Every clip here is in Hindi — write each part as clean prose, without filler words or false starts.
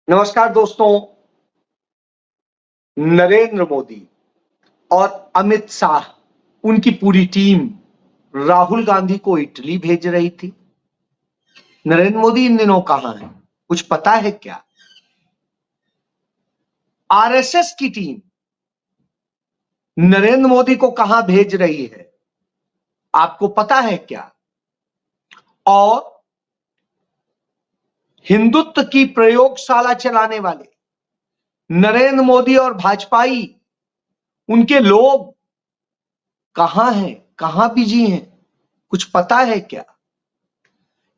नमस्कार दोस्तों। नरेंद्र मोदी और अमित शाह, उनकी पूरी टीम राहुल गांधी को इटली भेज रही थी। नरेंद्र मोदी इन दिनों कहां है, कुछ पता है क्या? आरएसएस की टीम नरेंद्र मोदी को कहां भेज रही है, आपको पता है क्या? और हिंदुत्व की प्रयोगशाला चलाने वाले नरेंद्र मोदी और भाजपाई, उनके लोग कहां हैं, कहां बिजी हैं, कुछ पता है क्या?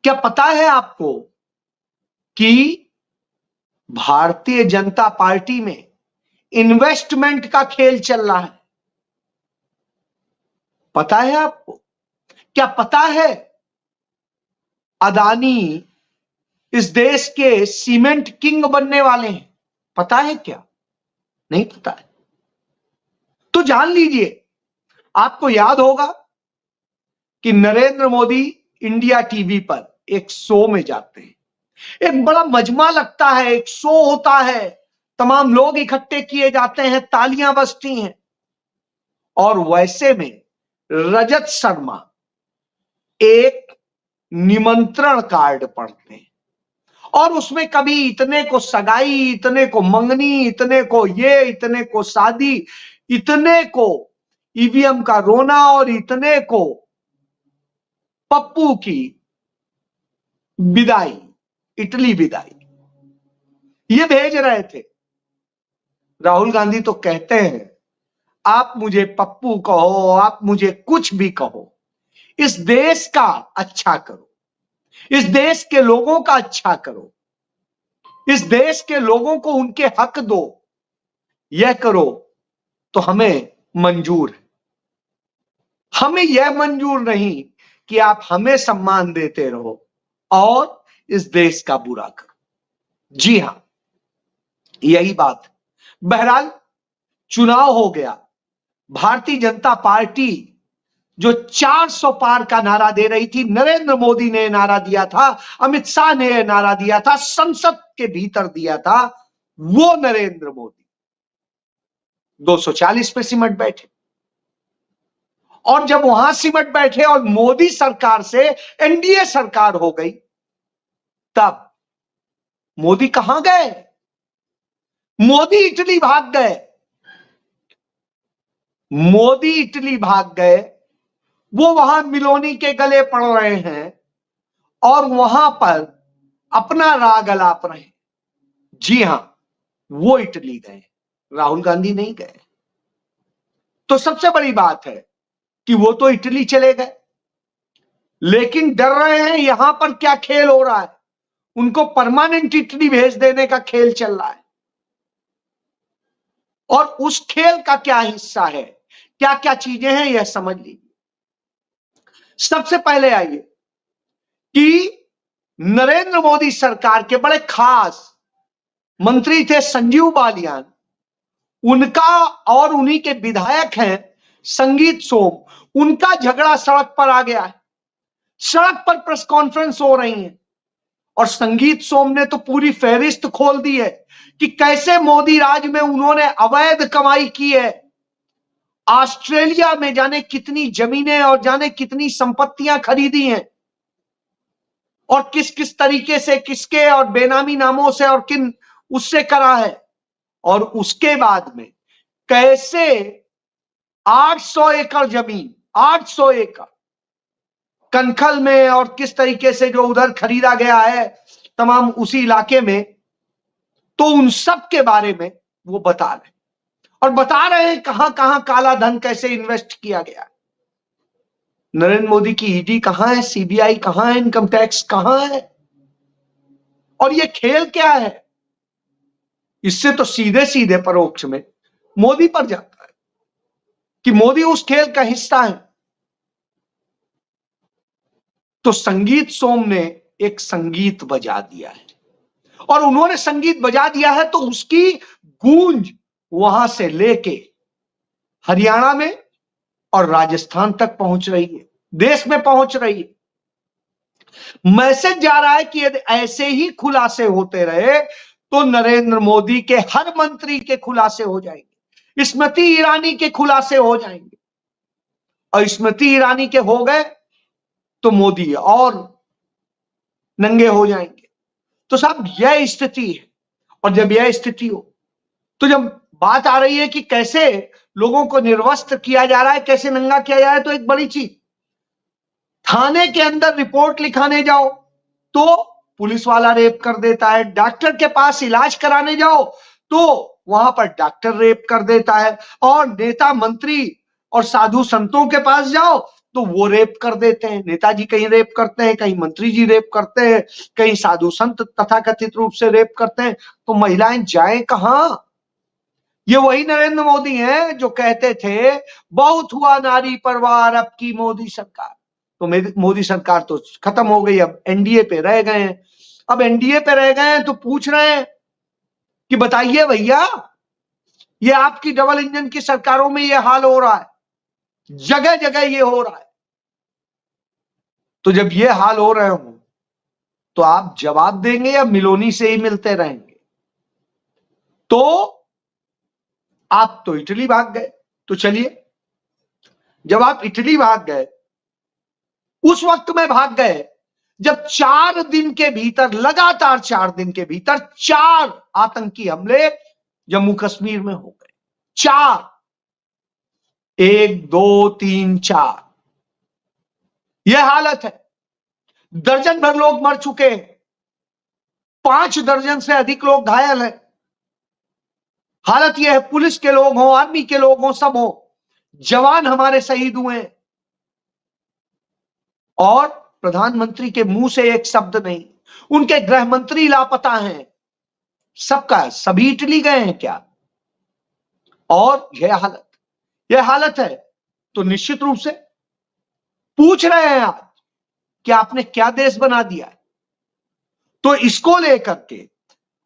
क्या पता है आपको कि भारतीय जनता पार्टी में इन्वेस्टमेंट का खेल चल रहा है? पता है आपको? क्या पता है अदानी इस देश के सीमेंट किंग बनने वाले हैं? पता है क्या? नहीं पता है तो जान लीजिए। आपको याद होगा कि नरेंद्र मोदी इंडिया टीवी पर एक शो में जाते हैं, एक बड़ा मजमा लगता है, एक शो होता है, तमाम लोग इकट्ठे किए जाते हैं, तालियां बजती हैं और वैसे में रजत शर्मा एक निमंत्रण कार्ड पढ़ते हैं और उसमें कभी इतने को सगाई, इतने को मंगनी, इतने को ये, इतने को शादी, इतने को ईवीएम का रोना और इतने को पप्पू की विदाई, इटली विदाई, ये भेज रहे थे। राहुल गांधी तो कहते हैं, आप मुझे पप्पू कहो, आप मुझे कुछ भी कहो, इस देश का अच्छा करो, इस देश के लोगों का अच्छा करो, इस देश के लोगों को उनके हक दो, यह करो तो हमें मंजूर है। हमें यह मंजूर नहीं कि आप हमें सम्मान देते रहो और इस देश का बुरा करो। जी हां, यही बात है। बहरहाल चुनाव हो गया। भारतीय जनता पार्टी जो 400 पार का नारा दे रही थी, नरेंद्र मोदी ने नारा दिया था, अमित शाह ने नारा दिया था, संसद के भीतर दिया था, वो नरेंद्र मोदी 240 पे सिमट बैठे। और जब वहां सिमट बैठे और मोदी सरकार से एनडीए सरकार हो गई, तब मोदी कहां गए? मोदी इटली भाग गए। मोदी इटली भाग गए। वो वहां मिलोनी के गले पड़ रहे हैं और वहां पर अपना राग अलाप रहे। जी हां, वो इटली गए, राहुल गांधी नहीं गए। तो सबसे बड़ी बात है कि वो तो इटली चले गए, लेकिन डर रहे हैं यहां पर क्या खेल हो रहा है। उनको परमानेंट इटली भेज देने का खेल चल रहा है और उस खेल का क्या हिस्सा है, क्या क्या चीजें हैं, यह समझ लीजिए। सबसे पहले आइए कि नरेंद्र मोदी सरकार के बड़े खास मंत्री थे संजीव बालियान, उनका और उन्हीं के विधायक हैं संगीत सोम, उनका झगड़ा सड़क पर आ गया है। सड़क पर प्रेस कॉन्फ्रेंस हो रही है और संगीत सोम ने तो पूरी फहरिस्त खोल दी है कि कैसे मोदी राज में उन्होंने अवैध कमाई की है। ऑस्ट्रेलिया में जाने कितनी जमीनें और जाने कितनी संपत्तियां खरीदी हैं और किस किस तरीके से, किसके और बेनामी नामों से और किन उससे करा है। और उसके बाद में कैसे 800 एकड़ जमीन, 800 एकड़ कनखल में और किस तरीके से जो उधर खरीदा गया है तमाम उसी इलाके में, तो उन सब के बारे में वो बता रहे और बता रहे हैं कहां कहां काला धन कैसे इन्वेस्ट किया गया। नरेंद्र मोदी की ईडी कहां है, सीबीआई कहां है, इनकम टैक्स कहां है, और ये खेल क्या है? इससे तो सीधे सीधे परोक्ष में मोदी पर जाता है कि मोदी उस खेल का हिस्सा है। तो संगीत सोम ने एक संगीत बजा दिया है और उन्होंने संगीत बजा दिया है तो उसकी गूंज वहां से लेके हरियाणा में और राजस्थान तक पहुंच रही है, देश में पहुंच रही है। मैसेज जा रहा है कि यदि ऐसे ही खुलासे होते रहे तो नरेंद्र मोदी के हर मंत्री के खुलासे हो जाएंगे, स्मृति ईरानी के खुलासे हो जाएंगे, और स्मृति ईरानी के हो गए तो मोदी और नंगे हो जाएंगे। तो साहब यह स्थिति है। और जब यह स्थिति हो तो जब बात आ रही है कि कैसे लोगों को निर्वस्त्र किया जा रहा है, कैसे नंगा किया जा रहा है, तो एक बड़ी चीज, थाने के अंदर रिपोर्ट लिखाने जाओ तो पुलिस वाला रेप कर देता है, डॉक्टर के पास इलाज कराने जाओ तो वहां पर डॉक्टर रेप कर देता है, और नेता मंत्री और साधु संतों के पास जाओ तो वो रेप कर देते हैं। नेताजी कहीं रेप करते हैं, कहीं मंत्री जी रेप करते हैं, कहीं साधु संत तथाकथित रूप से रेप करते हैं। तो महिलाएं जाएं कहां? ये वही नरेंद्र मोदी हैं जो कहते थे बहुत हुआ नारी परवार, अब की मोदी सरकार। तो मोदी सरकार तो खत्म हो गई, अब एनडीए पे रह गए हैं। अब एनडीए पे रह गए हैं तो पूछ रहे हैं कि बताइए भैया, ये आपकी डबल इंजन की सरकारों में ये हाल हो रहा है, जगह जगह ये हो रहा है। तो जब ये हाल हो रहे हो तो आप जवाब देंगे या मिलोनी से ही मिलते रहेंगे? तो आप तो इटली भाग गए। तो चलिए, जब आप इटली भाग गए, उस वक्त में भाग गए जब 4 दिन के भीतर, लगातार 4 दिन के भीतर 4 आतंकी हमले जम्मू कश्मीर में हो गए। 4, 1 2 3 4, यह हालत है। दर्जन भर लोग मर चुके हैं, 5 दर्जन से अधिक लोग घायल हैं। हालत यह है, पुलिस के लोग हों, आर्मी के लोग हों, सब हो, जवान हमारे शहीद हुए हैं, और प्रधानमंत्री के मुंह से एक शब्द नहीं, उनके गृह मंत्री लापता हैं। सबका सभी इटली गए हैं क्या? और यह हालत है। तो निश्चित रूप से पूछ रहे हैं आप कि आपने क्या देश बना दिया है? तो इसको लेकर के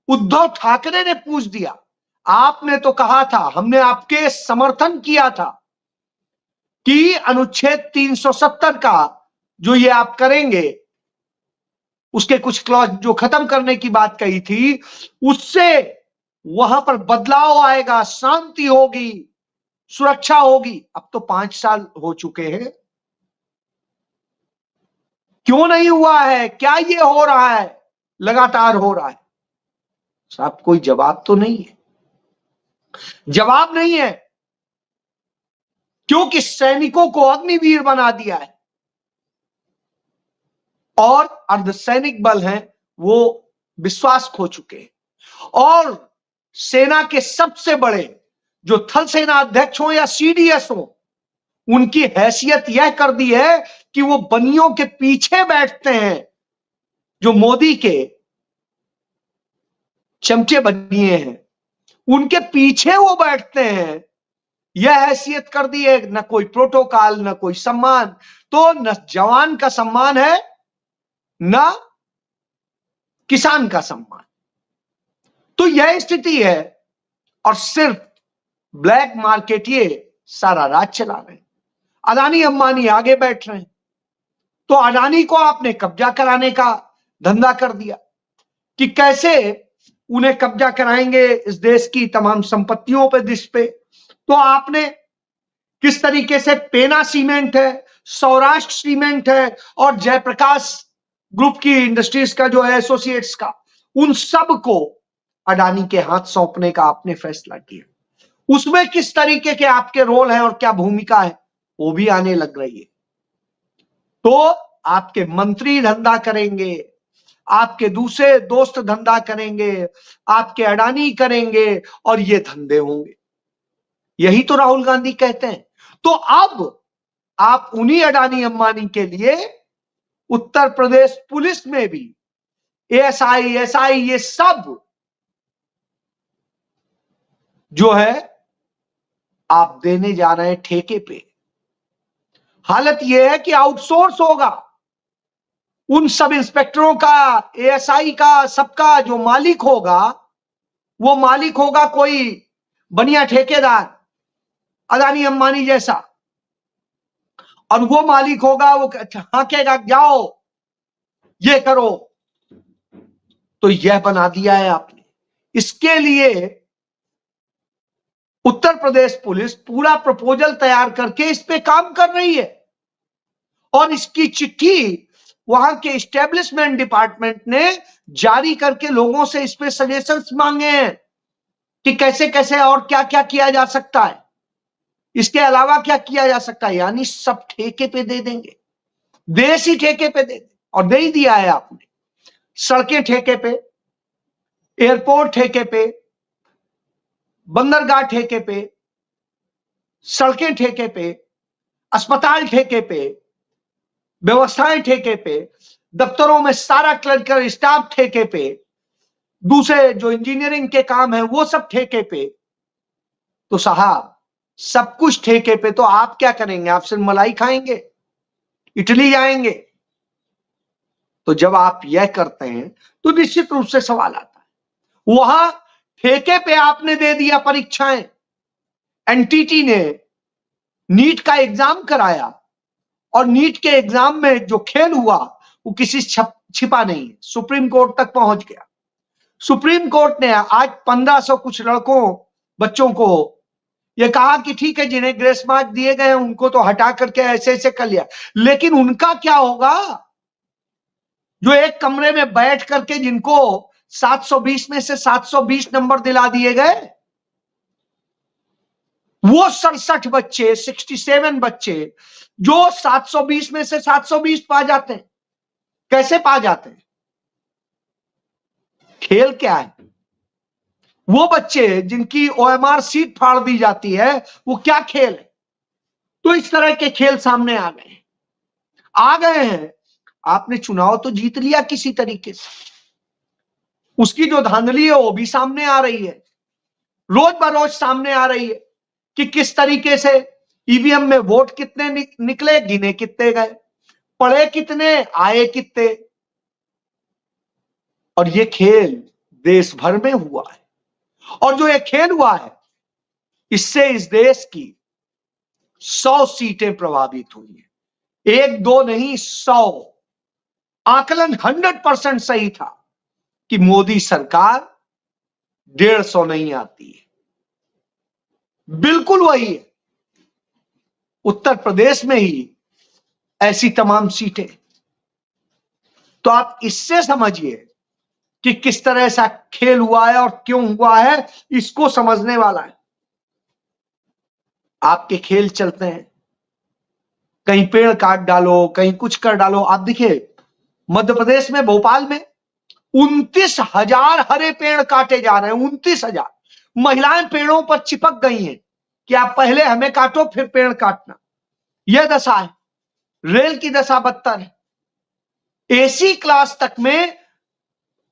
उद्धव ठाकरे ने पूछ दिया। आपने तो कहा था, हमने आपके समर्थन किया था कि अनुच्छेद 370 का जो ये आप करेंगे, उसके कुछ क्लॉज जो खत्म करने की बात कही थी, उससे वहां पर बदलाव आएगा, शांति होगी, सुरक्षा होगी। अब तो 5 साल हो चुके हैं, क्यों नहीं हुआ है? क्या ये हो रहा है? लगातार हो रहा है। साहब कोई जवाब तो नहीं है, जवाब नहीं है, क्योंकि सैनिकों को अग्निवीर बना दिया है, और अर्धसैनिक बल हैं वो विश्वास खो चुके हैं। और सेना के सबसे बड़े जो थल सेना अध्यक्ष हो या सीडीएस हो, उनकी हैसियत यह कर दी है कि वो बनियों के पीछे बैठते हैं, जो मोदी के चमचे बनिए हैं, उनके पीछे वो बैठते हैं। यह हैसियत कर दी है, न कोई प्रोटोकॉल, न कोई सम्मान। तो न जवान का सम्मान है, न किसान का सम्मान। तो यह स्थिति है, और सिर्फ ब्लैक मार्केट ये सारा राज चला रहे हैं। अडानी अंबानी आगे बैठ रहे हैं। तो अडानी को आपने कब्जा कराने का धंधा कर दिया कि कैसे उन्हें कब्जा कराएंगे इस देश की तमाम संपत्तियों पे, दिश पे। तो आपने किस तरीके से पेना सीमेंट है, सौराष्ट्र सीमेंट है, और जयप्रकाश ग्रुप की इंडस्ट्रीज का जो है एसोसिएट्स का, उन सब को अडानी के हाथ सौंपने का आपने फैसला किया। उसमें किस तरीके के आपके रोल है और क्या भूमिका है, वो भी आने लग रही है। तो आपके मंत्री धंधा करेंगे, आपके दूसरे दोस्त धंधा करेंगे, आपके अडानी करेंगे, और ये धंधे होंगे। यही तो राहुल गांधी कहते हैं। तो अब आप उन्हीं अडानी अंबानी के लिए उत्तर प्रदेश पुलिस में भी एएसआई, एसआई, ये सब जो है आप देने जा रहे हैं ठेके पे। हालत यह है कि आउटसोर्स होगा। उन सब इंस्पेक्टरों का, एएसआई का, सबका जो मालिक होगा, वो मालिक होगा कोई बनिया ठेकेदार, अडानी अंबानी जैसा, और वो मालिक होगा, वो हाकेगा, जाओ ये करो। तो यह बना दिया है आपने। इसके लिए उत्तर प्रदेश पुलिस पूरा प्रपोजल तैयार करके इस पे काम कर रही है और इसकी चिट्ठी वहां के एस्टेब्लिशमेंट डिपार्टमेंट ने जारी करके लोगों से इस पे सजेशंस मांगे हैं कि कैसे कैसे और क्या क्या किया जा सकता है, इसके अलावा क्या किया जा सकता है। यानी सब ठेके पे दे देंगे, देश ही ठेके पे दे देंगे। और दे ही दिया है आपने, सड़कें ठेके पे, एयरपोर्ट ठेके पे, बंदरगाह ठेके पे, सड़कें ठेके पे, अस्पताल ठेके पे, व्यवस्थाएं ठेके पे, दफ्तरों में सारा क्लर्कल स्टाफ ठेके पे, दूसरे जो इंजीनियरिंग के काम है वो सब ठेके पे। तो साहब सब कुछ ठेके पे, तो आप क्या करेंगे? आप सिर्फ मलाई खाएंगे, इटली जाएंगे? तो जब आप यह करते हैं तो निश्चित रूप से सवाल आता है। वहां ठेके पे आपने दे दिया परीक्षाएं, एनटीटी ने नीट का एग्जाम कराया और नीट के एग्जाम में जो खेल हुआ वो किसी छिपा नहीं है, सुप्रीम कोर्ट तक पहुंच गया। सुप्रीम कोर्ट ने आज 1500 कुछ बच्चों को यह कहा कि ठीक है, जिन्हें ग्रेस मार्क दिए गए उनको तो हटा करके ऐसे ऐसे कर लिया, लेकिन उनका क्या होगा जो एक कमरे में बैठ करके जिनको 720 में से 720 नंबर दिला दिए गए? वो 67 बच्चे, 67 बच्चे जो 720 में से 720 पा जाते हैं, कैसे पा जाते हैं? खेल क्या है? वो बच्चे जिनकी ओएमआर सीट फाड़ दी जाती है, वो क्या खेल है? तो इस तरह के खेल सामने आ गए हैं। आपने चुनाव तो जीत लिया किसी तरीके से, उसकी जो धांधली है वो भी सामने आ रही है, रोज बरोज सामने आ रही है कि किस तरीके से ईवीएम में वोट कितने निकले, गिने कितने गए, पड़े कितने, आए कितने। और ये खेल देश भर में हुआ है, और जो ये खेल हुआ है इससे इस देश की 100 सीटें प्रभावित हुई है। 1 2 नहीं, 100। आकलन 100% सही था कि मोदी सरकार 150 नहीं आती है, बिल्कुल वही है। उत्तर प्रदेश में ही ऐसी तमाम सीटें। तो आप इससे समझिए कि किस तरह से खेल हुआ है और क्यों हुआ है, इसको समझने वाला है। आपके खेल चलते हैं, कहीं पेड़ काट डालो, कहीं कुछ कर डालो। आप देखिए मध्य प्रदेश में, भोपाल में 29,000 हरे पेड़ काटे जा रहे हैं। 29,000 महिलाएं पेड़ों पर चिपक गई हैं कि आप पहले हमें काटो फिर पेड़ काटना। यह दशा है। रेल की दशा बदतर है। एसी क्लास तक में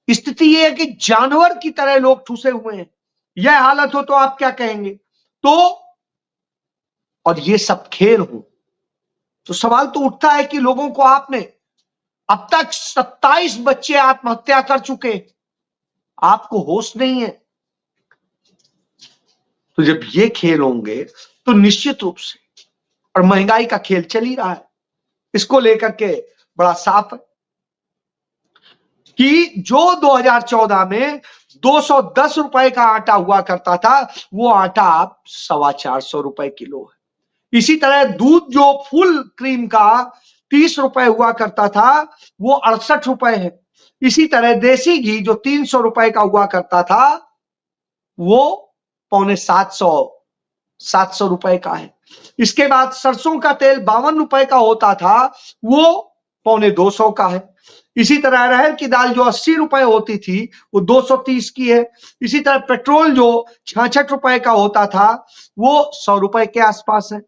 स्थिति यह है कि जानवर की तरह लोग ठूसे हुए हैं। यह हालत हो तो आप क्या कहेंगे? तो और ये सब खेल हो तो सवाल तो उठता है कि लोगों को आपने अब तक 27 बच्चे आत्महत्या कर चुके, आपको होश नहीं है। तो जब ये खेल होंगे तो निश्चित रूप से, और महंगाई का खेल चल ही रहा है, इसको लेकर के बड़ा साफ है कि जो 2014 में 210 रुपए का आटा हुआ करता था, वो आटा अब 425 रुपए किलो है। इसी तरह दूध जो फुल क्रीम का 30 रुपए हुआ करता था, वो 68 रुपए है। इसी तरह देसी घी जो 300 रुपए का हुआ करता था, वो 750 रुपए का है। इसके बाद सरसों का तेल 52 रुपए का होता था, वो 250 का है। इसी तरह अरहर की दाल जो 80 रुपए होती थी, वो 230 की है। इसी तरह पेट्रोल जो 66 रुपए का होता था, वो 100 रुपए के आसपास है।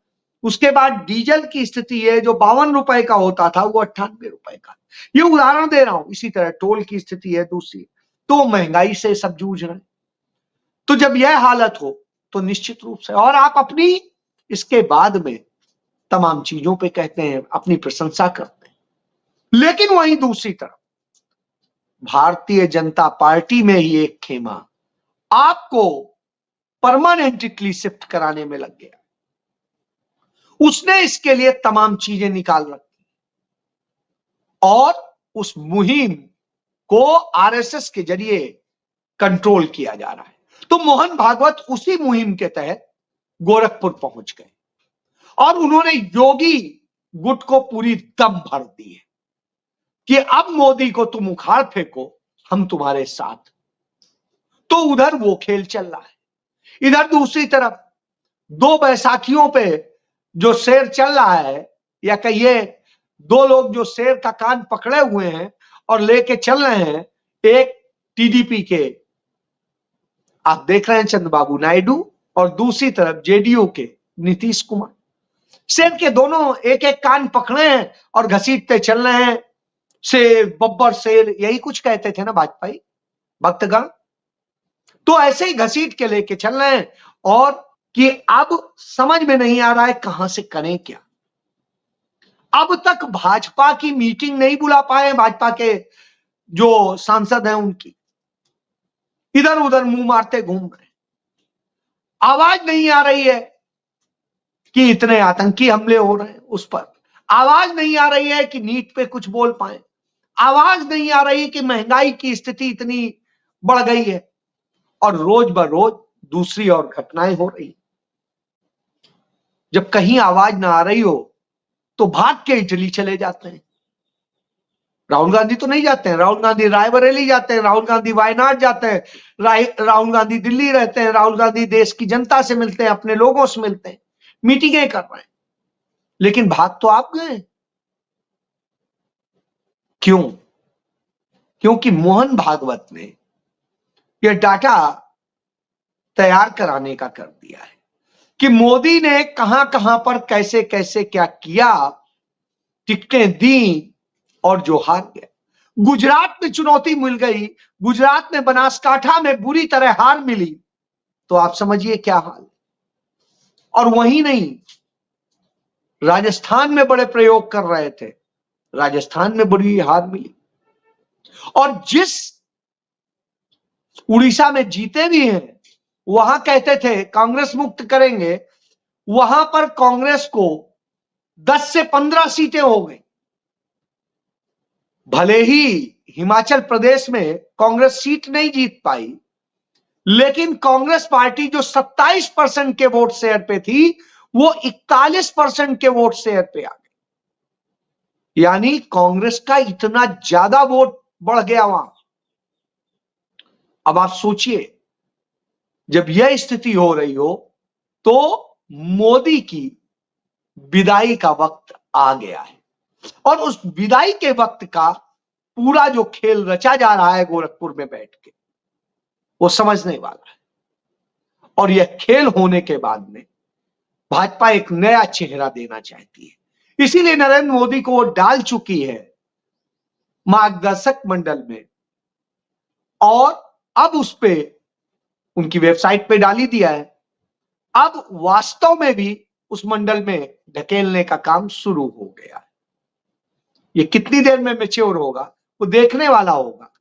उसके बाद डीजल की स्थिति है, जो 52 रुपए का होता था, वो 98 रुपए का। ये उदाहरण दे रहा हूं। इसी तरह टोल की स्थिति है दूसरी। तो महंगाई से सब जूझ रहे हैं। तो जब यह हालत हो तो निश्चित रूप से, और आप अपनी इसके बाद में तमाम चीजों पे कहते हैं, अपनी प्रशंसा करते हैं, लेकिन वहीं दूसरी तरफ भारतीय जनता पार्टी में ही एक खेमा आपको परमानेंटली शिफ्ट कराने में लग गया। उसने इसके लिए तमाम चीजें निकाल रखी और उस मुहिम को आरएसएस के जरिए कंट्रोल किया जा रहा है। तो मोहन भागवत उसी मुहिम के तहत गोरखपुर पहुंच गए और उन्होंने योगी गुट को पूरी दम भर दी है कि अब मोदी को तुम उखाड़ फेंको, हम तुम्हारे साथ। तो उधर वो खेल चल रहा है। इधर दूसरी तरफ दो बैसाखियों पे जो शेर चल रहा है, या कहिए दो लोग जो शेर का कान पकड़े हुए हैं और लेके चल रहे हैं, एक टीडीपी के आप देख रहे हैं चंद्रबाबू नायडू और दूसरी तरफ जेडीयू के नीतीश कुमार। शेर के दोनों एक एक कान पकड़े हैं और घसीटते चल रहे हैं। शेर बब्बर शेर, यही कुछ कहते थे ना वाजपेयी भक्तगण। तो ऐसे ही घसीट के लेके चल रहे हैं और कि अब समझ में नहीं आ रहा है कहां से करें क्या। अब तक भाजपा की मीटिंग नहीं बुला पाए, भाजपा के जो सांसद हैं उनकी, इधर उधर मुंह मारते घूम रहे। आवाज नहीं आ रही है कि इतने आतंकी हमले हो रहे हैं उस पर। आवाज नहीं आ रही है कि नीट पे कुछ बोल पाए। आवाज नहीं आ रही कि महंगाई की स्थिति इतनी बढ़ गई है और रोज ब रोज दूसरी और घटनाएं हो रही। जब कहीं आवाज ना आ रही हो तो भाग के इटली चले जाते हैं। राहुल गांधी तो नहीं जाते हैं, राहुल गांधी रायबरेली जाते हैं, राहुल गांधी वायनाड जाते हैं, राहुल गांधी दिल्ली रहते हैं, राहुल गांधी देश की जनता से मिलते हैं, अपने लोगों से मिलते हैं, मीटिंगें कर रहे हैं। लेकिन भाग तो आप गए। क्यों? क्योंकि मोहन भागवत ने यह डाटा तैयार कराने का कर दिया है कि मोदी ने कहां कहां पर कैसे कैसे क्या किया, टिकटें दी और जो हार गया। गुजरात में चुनौती मिल गई, गुजरात में बनासकांठा में बुरी तरह हार मिली, तो आप समझिए क्या हाल। और वहीं नहीं, राजस्थान में बड़े प्रयोग कर रहे थे, राजस्थान में बुरी हार मिली। और जिस उड़ीसा में जीते भी हैं, वहां कहते थे कांग्रेस मुक्त करेंगे, वहां पर कांग्रेस को 10 से 15 सीटें हो गई। भले ही हिमाचल प्रदेश में कांग्रेस सीट नहीं जीत पाई, लेकिन कांग्रेस पार्टी जो 27% के वोट शेयर पे थी, वो 41% के वोट शेयर पे आ गई। यानी कांग्रेस का इतना ज्यादा वोट बढ़ गया वहां। अब आप सोचिए, जब यह स्थिति हो रही हो तो मोदी की विदाई का वक्त आ गया है और उस विदाई के वक्त का पूरा जो खेल रचा जा रहा है गोरखपुर में बैठ के, वो समझने वाला है। और यह खेल होने के बाद में भाजपा एक नया चेहरा देना चाहती है, इसीलिए नरेंद्र मोदी को वो डाल चुकी है मार्गदर्शक मंडल में और अब उस पे उनकी वेबसाइट पे डाली दिया है। अब वास्तव में भी उस मंडल में ढकेलने का काम शुरू हो गया है। ये कितनी देर में मैच्योर होगा वो देखने वाला होगा,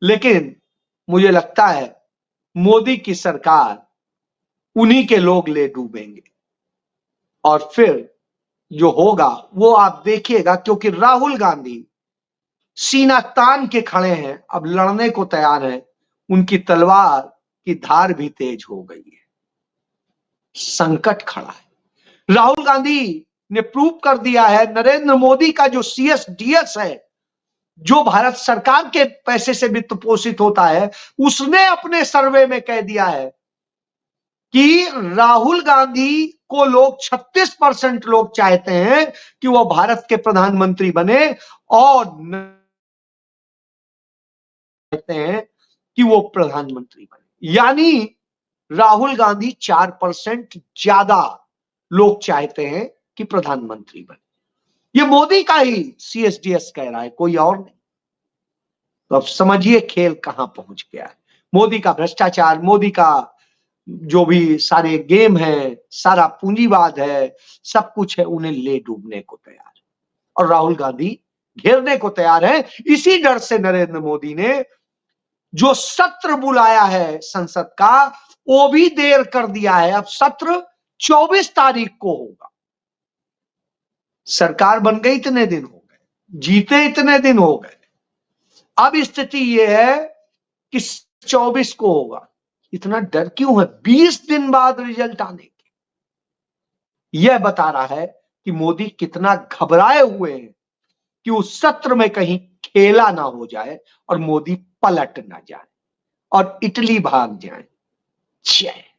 लेकिन मुझे लगता है मोदी की सरकार उन्हीं के लोग ले डूबेंगे और फिर जो होगा वो आप देखिएगा, क्योंकि राहुल गांधी सीना तान के खड़े हैं, अब लड़ने को तैयार हैं। उनकी तलवार की धार भी तेज हो गई है, संकट खड़ा है। राहुल गांधी ने प्रूव कर दिया है, नरेंद्र मोदी का जो CSDS है, जो भारत सरकार के पैसे से वित्त पोषित होता है, उसने अपने सर्वे में कह दिया है कि राहुल गांधी को लोग 36% लोग चाहते हैं कि वह भारत के प्रधानमंत्री बने और कहते हैं कि वो प्रधानमंत्री बने। यानी राहुल गांधी 4% ज्यादा लोग चाहते हैं कि प्रधानमंत्री बने। ये मोदी का ही CSDS कह रहा है, कोई और नहीं। तो अब समझिए खेल कहां पहुंच गया है। मोदी का भ्रष्टाचार, मोदी का जो भी सारे गेम है, सारा पूंजीवाद है, सब कुछ है, उन्हें ले डूबने को तैयार है और राहुल गांधी घेरने को तैयार है। इसी डर से नरेंद्र मोदी ने जो सत्र बुलाया है संसद का, वो भी देर कर दिया है। अब सत्र 24 तारीख को होगा। सरकार बन गई, इतने दिन हो गए, जीते इतने दिन हो गए। अब स्थिति यह है कि 24 को होगा। इतना डर क्यों है 20 दिन बाद रिजल्ट आने के? यह बता रहा है कि मोदी कितना घबराए हुए हैं कि उस सत्र में कहीं खेला ना हो जाए और मोदी पलट ना जाए और इटली भाग जाए। जय